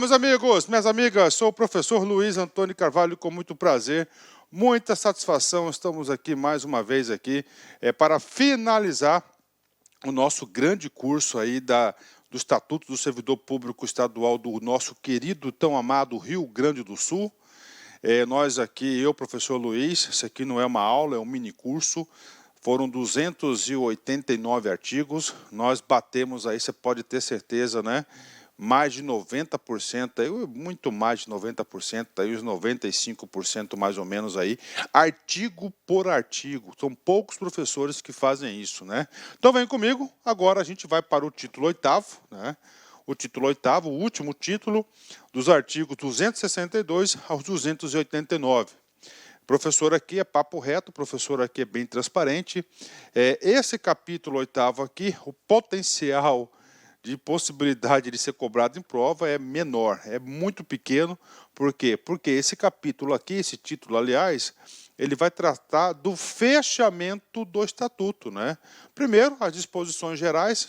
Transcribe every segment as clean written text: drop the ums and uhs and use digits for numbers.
meus amigos, minhas amigas, sou o professor Luiz Antônio Carvalho, com muito prazer, muita satisfação, estamos aqui mais uma vez aqui para finalizar o nosso grande curso aí do Estatuto do Servidor Público Estadual do nosso querido, tão amado Rio Grande do Sul. Nós aqui, eu, professor Luiz, isso aqui não é uma aula, é um mini curso. Foram 289 artigos, nós batemos aí, você pode ter certeza, né? Mais de 90%, aí, muito mais de 90%, aí os 95% mais ou menos aí, artigo por artigo. São poucos professores que fazem isso, né? Então vem comigo, agora a gente vai para o título 8º, né? O título 8º, o último título, dos artigos 262 aos 289. Professor aqui é papo reto, professor aqui é bem transparente. Esse capítulo 8º aqui, o potencial de possibilidade de ser cobrado em prova é menor, é muito pequeno. Por quê? Porque esse capítulo aqui, esse título, aliás, ele vai tratar do fechamento do estatuto, né? Primeiro, as disposições gerais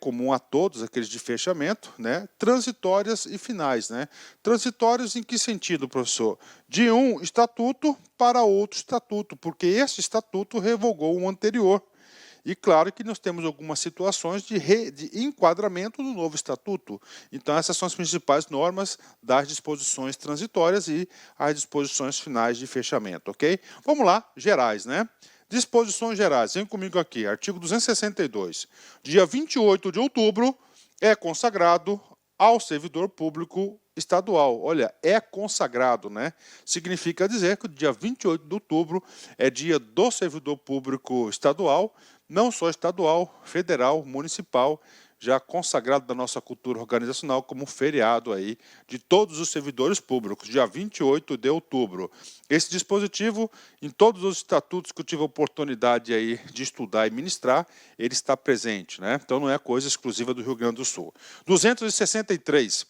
comum a todos, aqueles de fechamento, né? Transitórias e finais, né? Transitórios em que sentido, professor? De um estatuto para outro estatuto, porque esse estatuto revogou o anterior. E claro que nós temos algumas situações de enquadramento no novo estatuto. Então essas são as principais normas das disposições transitórias e as disposições finais de fechamento, ok? Vamos lá, gerais, né? Disposições gerais, vem comigo aqui, artigo 262. Dia 28 de outubro é consagrado ao servidor público estadual. Olha, é consagrado, né? Significa dizer que o dia 28 de outubro é dia do servidor público estadual, não só estadual, federal, municipal, já consagrado da nossa cultura organizacional como feriado aí de todos os servidores públicos, dia 28 de outubro. Esse dispositivo, em todos os estatutos que eu tive a oportunidade aí de estudar e ministrar, ele está presente, né? Então não é coisa exclusiva do Rio Grande do Sul. 263.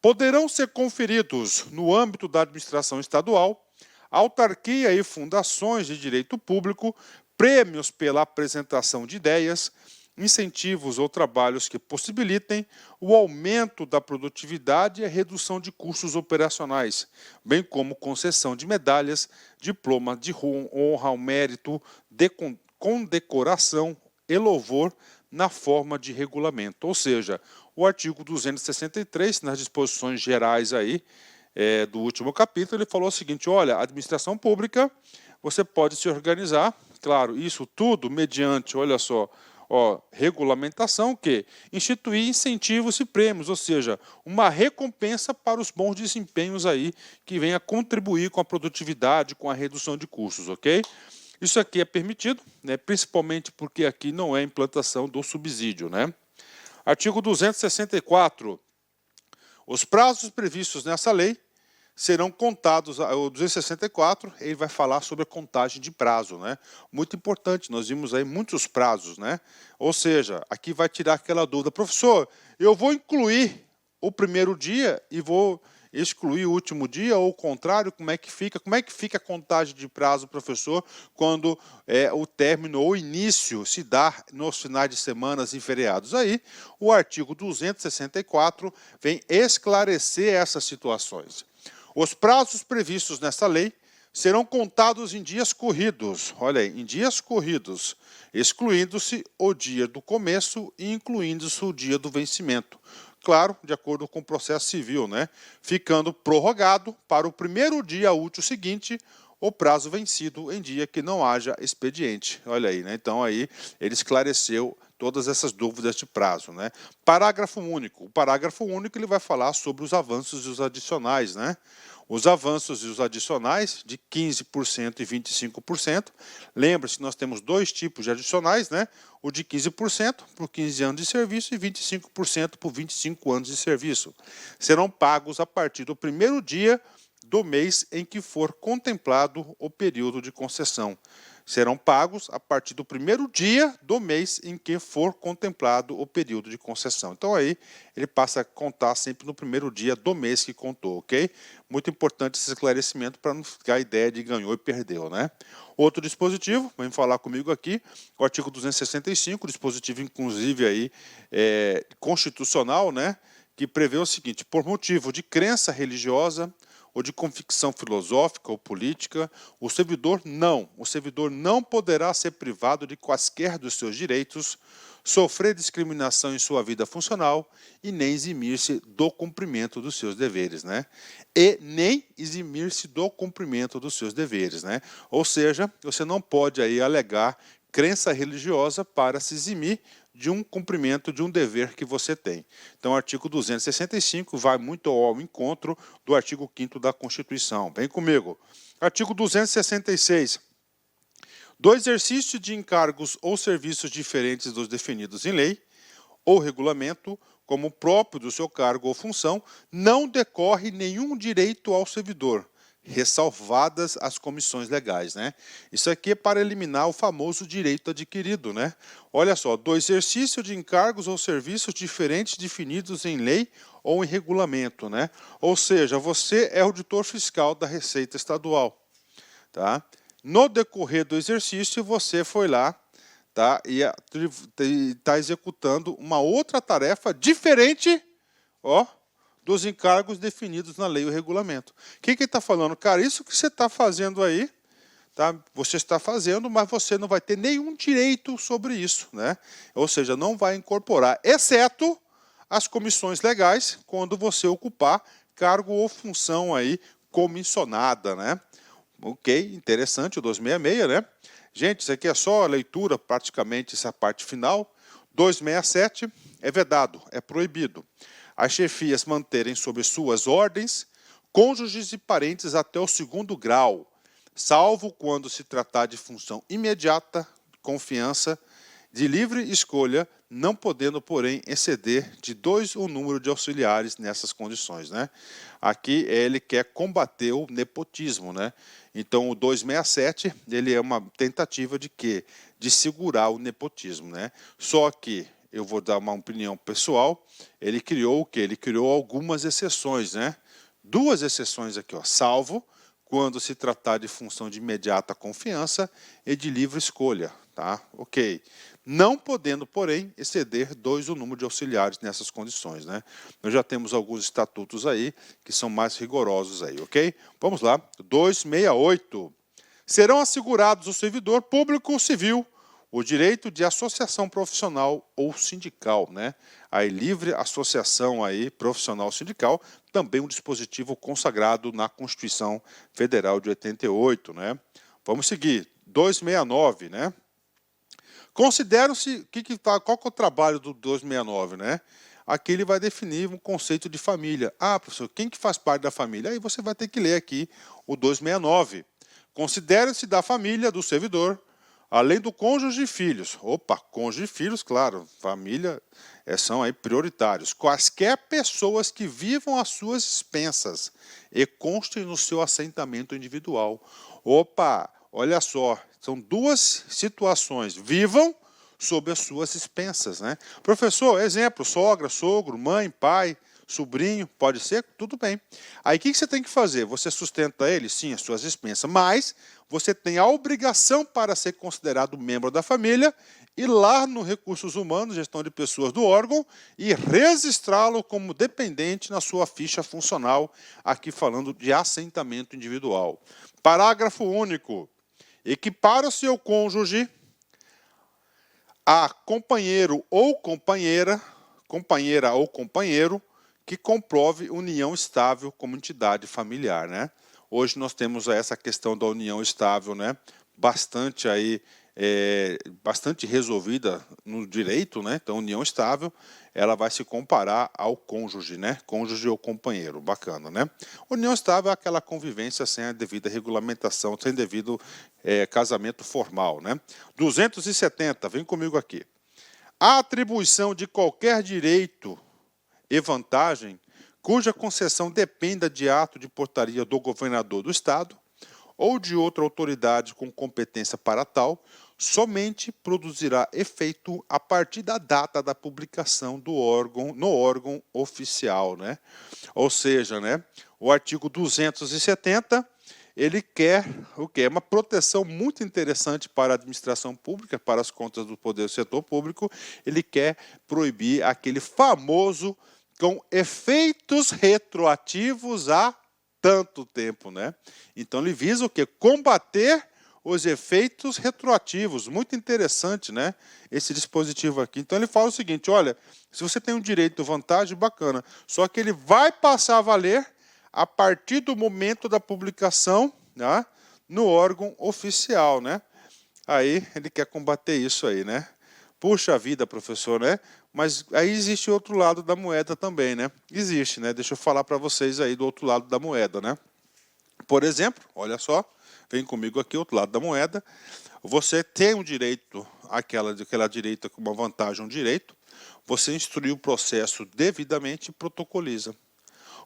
Poderão ser conferidos no âmbito da administração estadual, autarquia e fundações de direito público, prêmios pela apresentação de ideias, incentivos ou trabalhos que possibilitem o aumento da produtividade e a redução de custos operacionais, bem como concessão de medalhas, diploma de honra ao mérito, condecoração e louvor na forma de regulamento. Ou seja, o artigo 263, nas disposições gerais aí, do último capítulo, ele falou o seguinte: olha, a administração pública, você pode se organizar, claro, isso tudo mediante, olha só, regulamentação que instituir incentivos e prêmios, ou seja, uma recompensa para os bons desempenhos aí que venha contribuir com a produtividade, com a redução de custos, ok? Isso aqui é permitido, né, principalmente porque aqui não é implantação do subsídio, né? Artigo 264. Os prazos previstos nessa lei serão contados, o 264, ele vai falar sobre a contagem de prazo, né? Muito importante, nós vimos aí muitos prazos, né? Ou seja, aqui vai tirar aquela dúvida: professor, eu vou incluir o primeiro dia e vou excluir o último dia, ou o contrário, como é que fica? Como é que fica a contagem de prazo, professor, quando o término ou início se dá nos finais de semanas e feriados? Aí, o artigo 264 vem esclarecer essas situações. Os prazos previstos nesta lei serão contados em dias corridos, olha aí, em dias corridos, excluindo-se o dia do começo e incluindo-se o dia do vencimento. Claro, de acordo com o processo civil, né? Ficando prorrogado para o primeiro dia útil seguinte o prazo vencido em dia que não haja expediente. Olha aí, né? Então aí ele esclareceu todas essas dúvidas de prazo, né? Parágrafo único. O parágrafo único ele vai falar sobre os avanços e os adicionais, né? Os avanços e os adicionais de 15% e 25%. Lembra-se que nós temos dois tipos de adicionais, né? O de 15% por 15 anos de serviço e 25% por 25 anos de serviço. Serão pagos a partir do primeiro dia do mês em que for contemplado o período de concessão. Serão pagos a partir do primeiro dia do mês em que for contemplado o período de concessão. Então aí ele passa a contar sempre no primeiro dia do mês que contou, ok? Muito importante esse esclarecimento para não ficar a ideia de ganhou e perdeu, né? Outro dispositivo, vem falar comigo aqui, o artigo 265, dispositivo inclusive aí constitucional, né? que prevê o seguinte: por motivo de crença religiosa ou de convicção filosófica ou política, o servidor não poderá ser privado de quaisquer dos seus direitos, sofrer discriminação em sua vida funcional e nem eximir-se do cumprimento dos seus deveres, né? E nem eximir-se do cumprimento dos seus deveres, né? Ou seja, você não pode aí alegar crença religiosa para se eximir de um cumprimento de um dever que você tem. Então, o artigo 265 vai muito ao encontro do artigo 5º da Constituição. Vem comigo. Artigo 266. Do exercício de encargos ou serviços diferentes dos definidos em lei ou regulamento, como próprio do seu cargo ou função, não decorre nenhum direito ao servidor, ressalvadas as comissões legais, né? Isso aqui é para eliminar o famoso direito adquirido, né? Olha só, do exercício de encargos ou serviços diferentes definidos em lei ou em regulamento, né? Ou seja, você é auditor fiscal da Receita Estadual, tá? No decorrer do exercício, você foi lá, tá? E está executando uma outra tarefa diferente, ó, dos encargos definidos na lei ou regulamento. O que ele está falando? Cara, isso que você está fazendo aí, tá? Você está fazendo, mas você não vai ter nenhum direito sobre isso, né? Ou seja, não vai incorporar, exceto as comissões legais, quando você ocupar cargo ou função aí comissionada, né? Ok, interessante o 266, né? Gente, isso aqui é só a leitura, praticamente essa parte final. 267 é vedado, é proibido as chefias manterem sob suas ordens cônjuges e parentes até o 2º grau, salvo quando se tratar de função imediata, confiança, de livre escolha, não podendo, porém, exceder de 2 o número de auxiliares nessas condições, né? Aqui ele quer combater o nepotismo, né? Então o 267, ele é uma tentativa de quê? De segurar o nepotismo, né? Só que eu vou dar uma opinião pessoal, ele criou o quê? Ele criou algumas exceções, né? 2 exceções aqui, ó, salvo quando se tratar de função de imediata confiança e de livre escolha, tá? Ok. Não podendo, porém, exceder 2 o número de auxiliares nessas condições, né? Nós já temos alguns estatutos aí que são mais rigorosos aí, ok? Vamos lá. 268. Serão assegurados ao servidor público ou civil o direito de associação profissional ou sindical, né? A livre associação aí profissional sindical, também um dispositivo consagrado na Constituição Federal de 88, né? Vamos seguir. 269, né? Consideram-se qual que é o trabalho do 269, né? Aqui ele vai definir um conceito de família. Ah, professor, quem que faz parte da família? Aí você vai ter que ler aqui o 269. Considera-se da família do servidor, além do cônjuge e filhos. Opa, cônjuge e filhos, claro, família são aí prioritários. Quaisquer pessoas que vivam às suas expensas e constem no seu assentamento individual. Opa, olha só, são 2 situações. Vivam sob as suas expensas, né? Professor, exemplo, sogra, sogro, mãe, pai, sobrinho, pode ser? Tudo bem. Aí o que você tem que fazer? Você sustenta ele? Sim, as suas expensas, mas você tem a obrigação para ser considerado membro da família ir lá no Recursos Humanos, Gestão de Pessoas do órgão, e registrá-lo como dependente na sua ficha funcional, aqui falando de assentamento individual. Parágrafo único. Equipara o seu cônjuge a companheiro ou companheira ou companheiro, que comprove união estável como entidade familiar, né? Hoje nós temos essa questão da união estável, né? Bastante aí, bastante resolvida no direito, né? Então, união estável, ela vai se comparar ao cônjuge, né? Cônjuge ou companheiro, bacana, né? União estável é aquela convivência sem a devida regulamentação, sem devido casamento formal, né? 270, vem comigo aqui. A atribuição de qualquer direito e vantagem cuja concessão dependa de ato de portaria do governador do Estado ou de outra autoridade com competência para tal, somente produzirá efeito a partir da data da publicação do órgão no órgão oficial, né? Ou seja, né, o artigo 270, ele quer o quê? Uma proteção muito interessante para a administração pública, para as contas do poder do setor público. Ele quer proibir aquele famoso com efeitos retroativos a tanto tempo, né? Então ele visa o quê? Combater os efeitos retroativos. Muito interessante, né? Esse dispositivo aqui. Então ele fala o seguinte, olha, se você tem um direito de vantagem, bacana, só que ele vai passar a valer a partir do momento da publicação, né, no órgão oficial, né? Aí ele quer combater isso aí, né? Puxa vida, professor, né? Mas aí existe outro lado da moeda também, né? Existe, né? Deixa eu falar para vocês aí do outro lado da moeda, né? Por exemplo, olha só, vem comigo aqui, outro lado da moeda. Você tem um direito, aquela direita com uma vantagem, um direito. Você instrui o processo devidamente e protocoliza.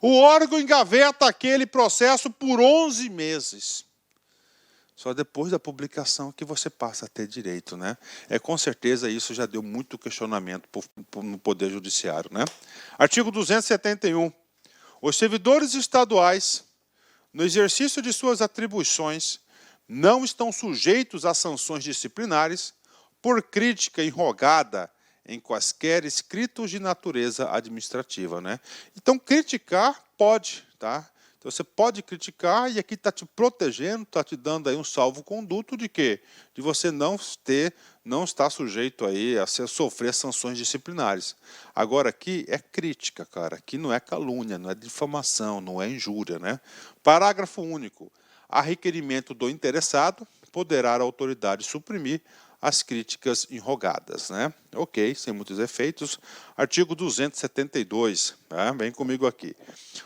O órgão engaveta aquele processo por 11 meses. Só depois da publicação que você passa a ter direito, né? Com certeza isso já deu muito questionamento no Poder Judiciário, né? Artigo 271. Os servidores estaduais, no exercício de suas atribuições, não estão sujeitos a sanções disciplinares por crítica enrogada em quaisquer escritos de natureza administrativa, né? Então, criticar pode, tá? Então, você pode criticar e aqui está te protegendo, está te dando aí um salvo-conduto de quê? De você não estar sujeito aí a sofrer sanções disciplinares. Agora, aqui é crítica, cara. Aqui não é calúnia, não é difamação, não é injúria, né? Parágrafo único. A requerimento do interessado, poderá a autoridade suprimir as críticas enrogadas, né? Ok, sem muitos efeitos. Artigo 272, né? Vem comigo aqui.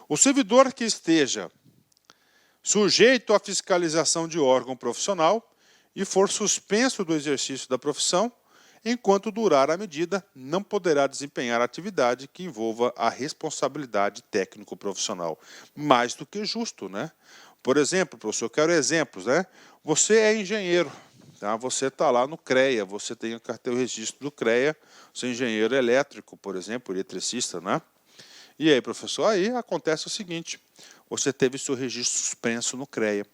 O servidor que esteja sujeito à fiscalização de órgão profissional e for suspenso do exercício da profissão, enquanto durar a medida, não poderá desempenhar atividade que envolva a responsabilidade técnico-profissional. Mais do que justo, né? Por exemplo, professor, eu quero exemplos, né? Você é engenheiro, tá? Você está lá no CREA, você tem o registro do CREA, você é engenheiro elétrico, por exemplo, eletricista, né? E aí, professor, aí acontece o seguinte, você teve seu registro suspenso no CREA,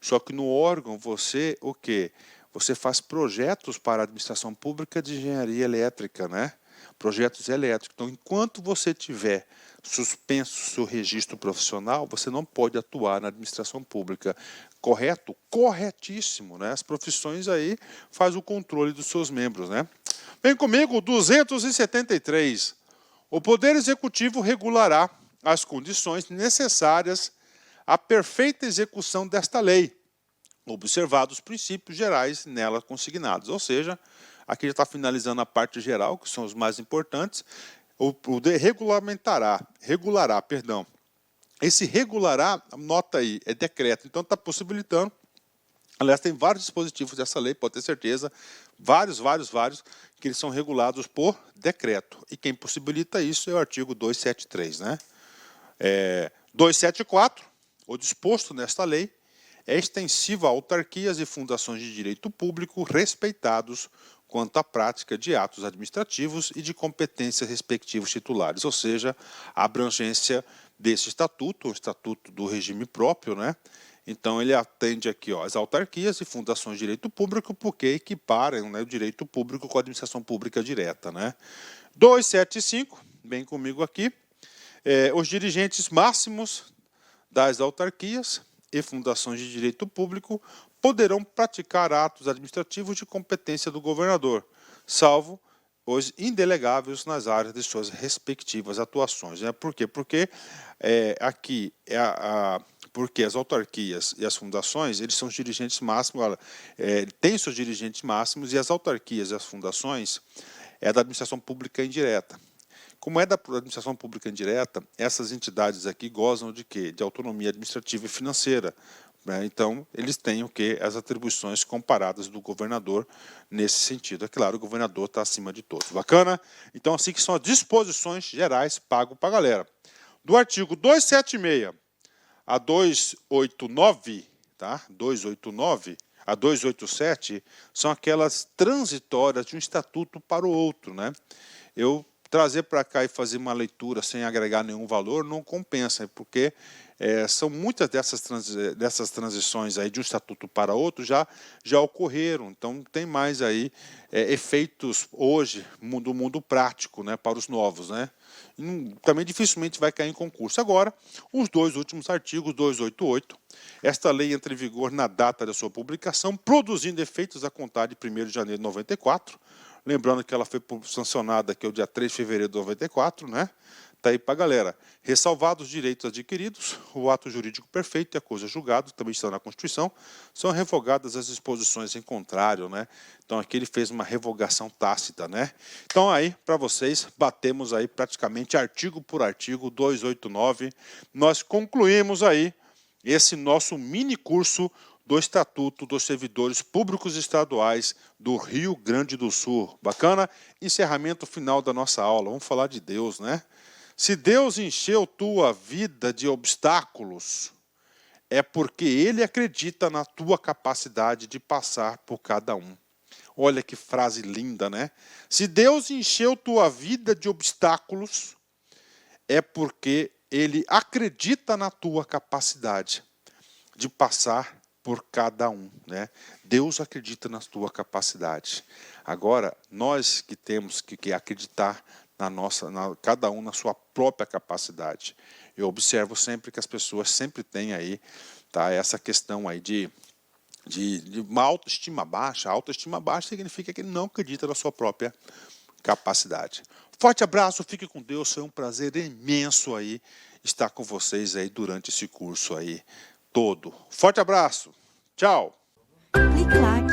só que no órgão você, o quê? Você faz projetos para a administração pública de engenharia elétrica, né? Projetos elétricos. Então, enquanto você tiver suspenso seu registro profissional, você não pode atuar na administração pública. Correto? Corretíssimo, né? As profissões aí faz o controle dos seus membros, né? Vem comigo, 273. O Poder Executivo regulará as condições necessárias à perfeita execução desta lei, observados os princípios gerais nela consignados. Ou seja, aqui já está finalizando a parte geral, que são os mais importantes. O poder regulará. Esse regulará, nota aí, é decreto. Então está possibilitando. Aliás, tem vários dispositivos dessa lei, pode ter certeza, vários, que eles são regulados por decreto. E quem possibilita isso é o artigo 273, né? 274, o disposto nesta lei, é extensivo a autarquias e fundações de direito público respeitados quanto à prática de atos administrativos e de competências respectivos titulares, ou seja, a abrangência desse estatuto, o estatuto do regime próprio, né? Então ele atende aqui, ó, as autarquias e fundações de direito público, porque equiparam, né, o direito público com a administração pública direta, né? 275, bem comigo aqui, os dirigentes máximos das autarquias e fundações de direito público poderão praticar atos administrativos de competência do governador, salvo os indelegáveis nas áreas de suas respectivas atuações, né? Por quê? Porque aqui porque as autarquias e as fundações, eles são os dirigentes máximos, têm seus dirigentes máximos, e as autarquias e as fundações é da administração pública indireta. Como é da administração pública indireta, essas entidades aqui gozam de quê? De autonomia administrativa e financeira, né? Então, eles têm o quê? As atribuições comparadas do governador nesse sentido. É claro, o governador está acima de todos. Bacana? Então, assim que são as disposições gerais pago para a galera. Do artigo 276 a 289, tá? 289 a 287 são aquelas transitórias de um estatuto para o outro, né? Eu trazer para cá e fazer uma leitura sem agregar nenhum valor não compensa, porque são muitas dessas transições aí de um estatuto para outro já ocorreram, então tem mais aí efeitos hoje do mundo prático, né, para os novos, né? Também dificilmente vai cair em concurso. Agora, os dois últimos artigos, 288, esta lei entra em vigor na data da sua publicação, produzindo efeitos a contar de 1º de janeiro de 94, lembrando que ela foi sancionada aqui o dia 3 de fevereiro de 94, né? Está aí para a galera. Ressalvados os direitos adquiridos, o ato jurídico perfeito e a coisa julgada, também está na Constituição, são revogadas as disposições em contrário, né? Então aqui ele fez uma revogação tácita, né? Então aí, para vocês, batemos aí praticamente artigo por artigo, 289, nós concluímos aí esse nosso mini curso do Estatuto dos Servidores Públicos Estaduais do Rio Grande do Sul. Bacana? Encerramento final da nossa aula. Vamos falar de Deus, né? Se Deus encheu tua vida de obstáculos, é porque Ele acredita na tua capacidade de passar por cada um. Olha que frase linda, né? Se Deus encheu tua vida de obstáculos, é porque Ele acredita na tua capacidade de passar por cada um, né? Deus acredita na tua capacidade. Agora, nós que temos que acreditar cada um na sua própria capacidade. Eu observo sempre que as pessoas sempre têm aí, tá, essa questão aí de uma autoestima baixa. A autoestima baixa significa que ele não acredita na sua própria capacidade. Forte abraço, fique com Deus, foi um prazer imenso aí estar com vocês aí durante esse curso aí todo. Forte abraço, tchau! Clique like.